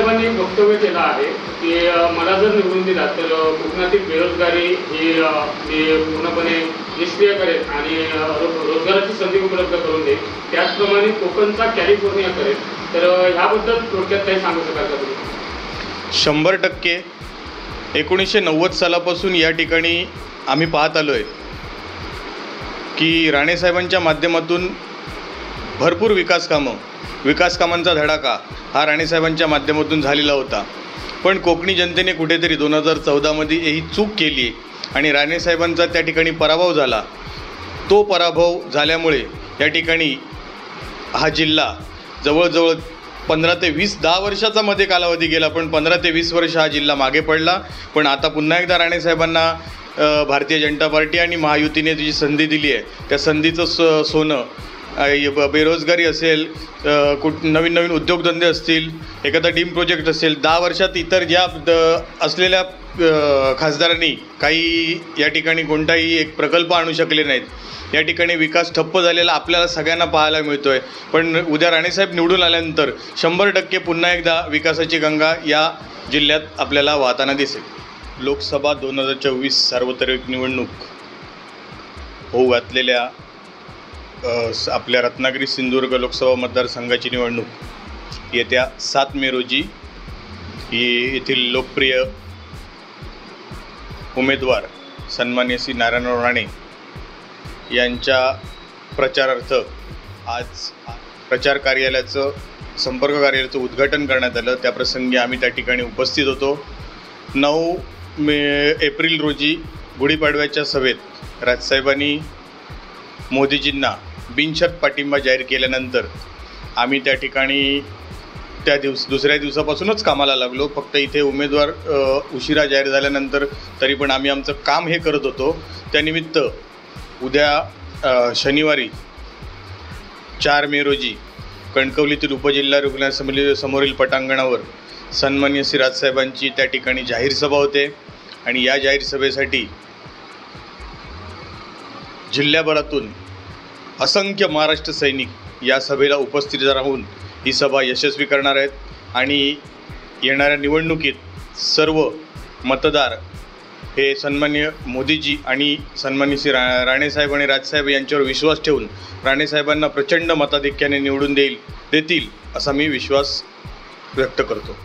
साहेबांनी एक वक्तव्य केलं आहे की मला जर निवडून दिला तर कोकणातील बेरोजगारी ही पूर्णपणे निष्क्रिय करेल आणि रोजगाराची संधी उपलब्ध करून देईल, त्याचप्रमाणे कोकणचा कॅलिफोर्निया करेल. तर ह्याबद्दल थोडक्यात काही सांगू शकाल का तुम्ही? 100% 1990 सालापासून या ठिकाणी आम्ही पाहत आलो आहे की राणेसाहेबांच्या माध्यमातून भरपूर विकास कामांचा धडाका हा राणेसाहेबांच्या माध्यमातून झालेला होता. पण कोकणी जनतेने कुठेतरी 2014मध्ये ही चूक केली आणि राणेसाहेबांचा त्या ठिकाणी पराभव झाला. तो पराभव झाल्यामुळे या ठिकाणी हा जिल्हा जवळजवळ 15 ते 20 10 वर्षाचा मध्ये कालावधी गेला, पण 15 ते 20 वर्ष हा जिल्हा मागे पडला. पण आता पुन्हा एकदा राणेसाहेबांना भारतीय जनता पार्टी आणि महायुतीने जी संधी दिली आहे त्या संधीचं सोनं, बेरोजगारी असेल, नवीन उद्योगधंदे असतील, एखादा डीम प्रोजेक्ट असेल, 10 वर्षात इतर ज्या असलेल्या खासदारांनी काही या ठिकाणी कोणताही एक प्रकल्प आणू शकले नाहीत. या ठिकाणी विकास ठप्प झालेला आपल्याला सगळ्यांना पाहायला मिळतो आहे. पण उद्या राणेसाहेब निवडून आल्यानंतर 100% पुन्हा एकदा विकासाची गंगा या जिल्ह्यात आपल्याला वाहताना दिसेल. लोकसभा 2024 सार्वत्रिक निवडणूक होऊ घातलेल्या आपल्या रत्नागिरी सिंधुदुर्ग लोकसभा मतदारसंघाची निवडणूक येत्या 7 मे रोजी येथील लोकप्रिय उमेदवार सन्माननीय श्री नारायणराव राणे यांच्या प्रचारार्थ आज प्रचार कार्यालयाचं संपर्क कार्यालयाचं उद्घाटन करण्यात आलं. त्याप्रसंगी आम्ही त्या ठिकाणी उपस्थित होतो. 9 एप्रिल रोजी गुढीपाडव्याच्या सभेत राजसाहेबांनी मोदीजींना बिनशर्त पाठिंबा जाहीर केल्यानंतर आम्ही त्या ठिकाणी दुसऱ्या दिवसापासूनच कामाला लागलो. फक्त इथे उमेदवार उशिरा जाहीर झाल्यानंतर तरी पण आम्ही आमचं काम हे करत होतो. त्यानिमित्त उद्या शनिवारी 4 मे रोजी कणकवलीतील उपजिल्हा रुग्णालय समोरील पटांगणावर सन्माननीय श्री राजसाहेबांची त्या ठिकाणी जाहीर सभा होते आणि या जाहीर सभेसाठी जिल्ह्याभरातून असंख्य महाराष्ट्र सैनिक या सभेला उपस्थित राहून ही सभा यशस्वी करणार आहेत आणि येणाऱ्या निवडणुकीत सर्व मतदार हे सन्माननीय मोदीजी आणि सन्माननीय श्री राणेसाहेब आणि राजसाहेब यांच्यावर विश्वास ठेवून राणेसाहेबांना प्रचंड मताधिक्याने निवडून देतील असा मी विश्वास व्यक्त करतो.